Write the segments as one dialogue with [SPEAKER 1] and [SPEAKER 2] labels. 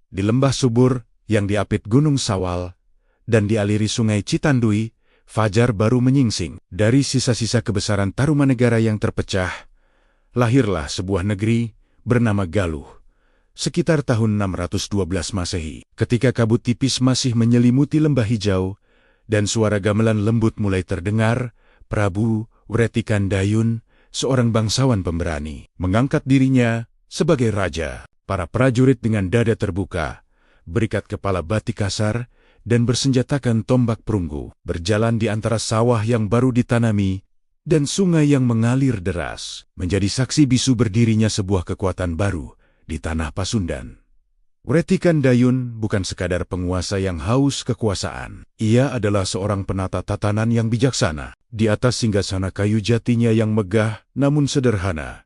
[SPEAKER 1] Di lembah subur yang diapit Gunung Sawal dan dialiri Sungai Citandui, fajar baru menyingsing. Dari sisa-sisa kebesaran Tarumanegara yang terpecah, lahirlah sebuah negeri bernama Galuh. Sekitar tahun 612 Masehi, ketika kabut tipis masih menyelimuti lembah hijau dan suara gamelan lembut mulai terdengar, Prabu Wretikandayun, seorang bangsawan pemberani, mengangkat dirinya sebagai raja. Para prajurit dengan dada terbuka, berikat kepala batik kasar, dan bersenjatakan tombak perunggu, berjalan di antara sawah yang baru ditanami dan sungai yang mengalir deras, menjadi saksi bisu berdirinya sebuah kekuatan baru di tanah Pasundan. Wretikandayun bukan sekadar penguasa yang haus kekuasaan. Ia adalah seorang penata tatanan yang bijaksana. Di atas singgasana kayu jatinya yang megah namun sederhana,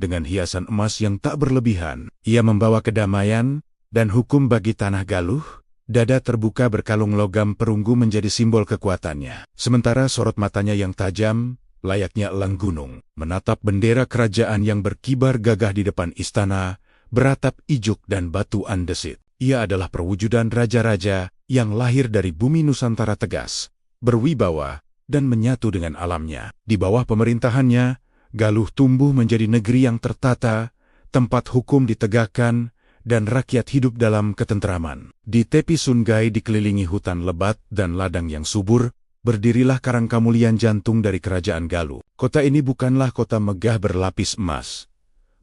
[SPEAKER 1] dengan hiasan emas yang tak berlebihan, ia membawa kedamaian dan hukum bagi tanah Galuh. Dada terbuka berkalung logam perunggu menjadi simbol kekuatannya. Sementara sorot matanya yang tajam, layaknya elang gunung, menatap bendera kerajaan yang berkibar gagah di depan istana, beratap ijuk dan batu andesit. Ia adalah perwujudan raja-raja yang lahir dari bumi Nusantara tegas, berwibawa, dan menyatu dengan alamnya. Di bawah pemerintahannya, Galuh tumbuh menjadi negeri yang tertata, tempat hukum ditegakkan, dan rakyat hidup dalam ketentraman. Di tepi sungai dikelilingi hutan lebat dan ladang yang subur, berdirilah Karangkamulian, jantung dari kerajaan Galuh. Kota ini bukanlah kota megah berlapis emas,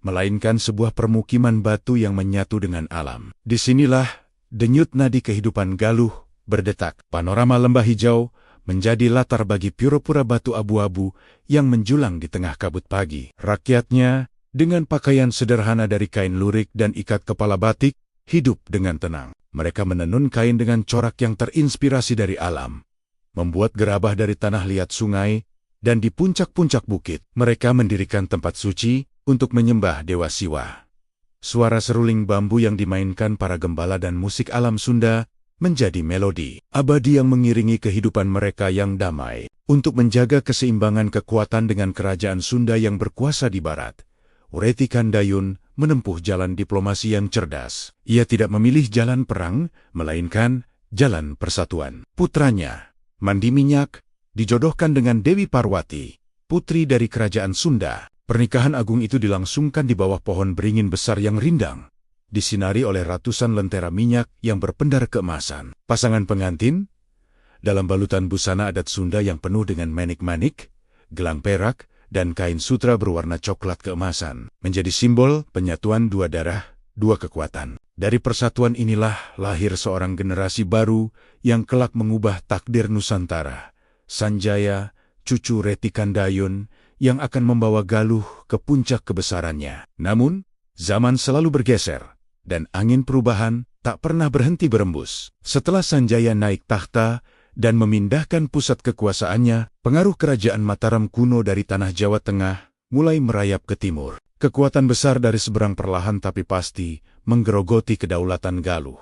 [SPEAKER 1] melainkan sebuah permukiman batu yang menyatu dengan alam. Disinilah denyut nadi kehidupan Galuh berdetak. Panorama lembah hijau menjadi latar bagi pura-pura batu abu-abu yang menjulang di tengah kabut pagi. Rakyatnya, dengan pakaian sederhana dari kain lurik dan ikat kepala batik, hidup dengan tenang. Mereka menenun kain dengan corak yang terinspirasi dari alam, membuat gerabah dari tanah liat sungai, dan di puncak-puncak bukit, mereka mendirikan tempat suci untuk menyembah Dewa Siwa. Suara seruling bambu yang dimainkan para gembala dan musik alam Sunda menjadi melodi abadi yang mengiringi kehidupan mereka yang damai. Untuk menjaga keseimbangan kekuatan dengan kerajaan Sunda yang berkuasa di barat, Wretikandayun menempuh jalan diplomasi yang cerdas. Ia tidak memilih jalan perang, melainkan jalan persatuan. Putranya, Mandiminyak, dijodohkan dengan Dewi Parwati, putri dari kerajaan Sunda. Pernikahan agung itu dilangsungkan di bawah pohon beringin besar yang rindang, disinari oleh ratusan lentera minyak yang berpendar keemasan. Pasangan pengantin, dalam balutan busana adat Sunda yang penuh dengan manik-manik, gelang perak, dan kain sutra berwarna coklat keemasan, menjadi simbol penyatuan dua darah, dua kekuatan. Dari persatuan inilah lahir seorang generasi baru yang kelak mengubah takdir Nusantara. Sanjaya, cucu Wretikandayun, yang akan membawa Galuh ke puncak kebesarannya. Namun, zaman selalu bergeser, dan angin perubahan tak pernah berhenti berembus. Setelah Sanjaya naik takhta dan memindahkan pusat kekuasaannya, pengaruh kerajaan Mataram kuno dari tanah Jawa Tengah mulai merayap ke timur. Kekuatan besar dari seberang perlahan tapi pasti menggerogoti kedaulatan Galuh.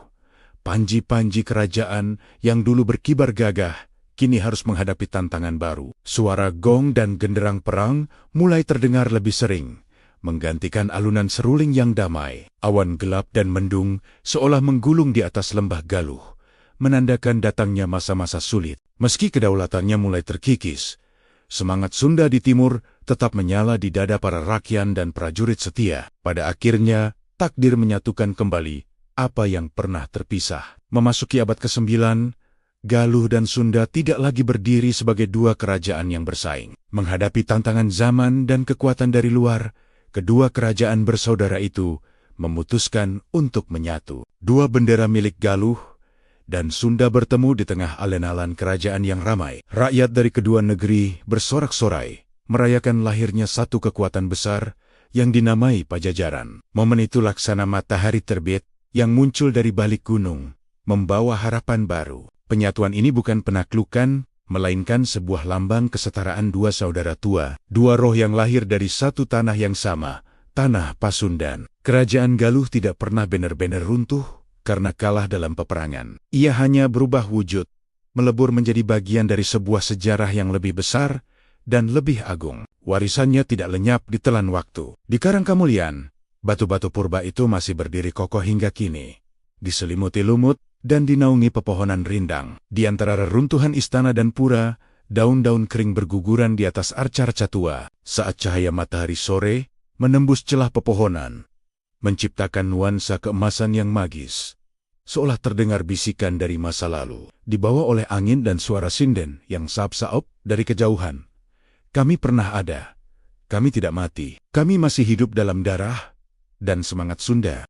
[SPEAKER 1] Panji-panji kerajaan yang dulu berkibar gagah kini harus menghadapi tantangan baru. Suara gong dan genderang perang mulai terdengar lebih sering, menggantikan alunan seruling yang damai. Awan gelap dan mendung seolah menggulung di atas lembah Galuh, menandakan datangnya masa-masa sulit. Meski kedaulatannya mulai terkikis, semangat Sunda di timur tetap menyala di dada para rakyat dan prajurit setia. Pada akhirnya, takdir menyatukan kembali apa yang pernah terpisah. Memasuki abad ke-9, Galuh dan Sunda tidak lagi berdiri sebagai dua kerajaan yang bersaing. Menghadapi tantangan zaman dan kekuatan dari luar, kedua kerajaan bersaudara itu memutuskan untuk menyatu. Dua bendera milik Galuh dan Sunda bertemu di tengah alun-alun kerajaan yang ramai. Rakyat dari kedua negeri bersorak-sorai, merayakan lahirnya satu kekuatan besar yang dinamai Pajajaran. Momen itu laksana matahari terbit yang muncul dari balik gunung, membawa harapan baru. Penyatuan ini bukan penaklukan, melainkan sebuah lambang kesetaraan dua saudara tua, dua roh yang lahir dari satu tanah yang sama, tanah Pasundan. Kerajaan Galuh tidak pernah benar-benar runtuh karena kalah dalam peperangan. Ia hanya berubah wujud, melebur menjadi bagian dari sebuah sejarah yang lebih besar dan lebih agung. Warisannya tidak lenyap ditelan waktu. Di Karangkamulian, batu-batu purba itu masih berdiri kokoh hingga kini, diselimuti lumut, dan dinaungi pepohonan rindang. Di antara reruntuhan istana dan pura, daun-daun kering berguguran di atas arca-arca tua, saat cahaya matahari sore menembus celah pepohonan, menciptakan nuansa keemasan yang magis. Seolah terdengar bisikan dari masa lalu, dibawa oleh angin dan suara sinden yang saap-saop dari kejauhan. Kami pernah ada. Kami tidak mati. Kami masih hidup dalam darah dan semangat Sunda.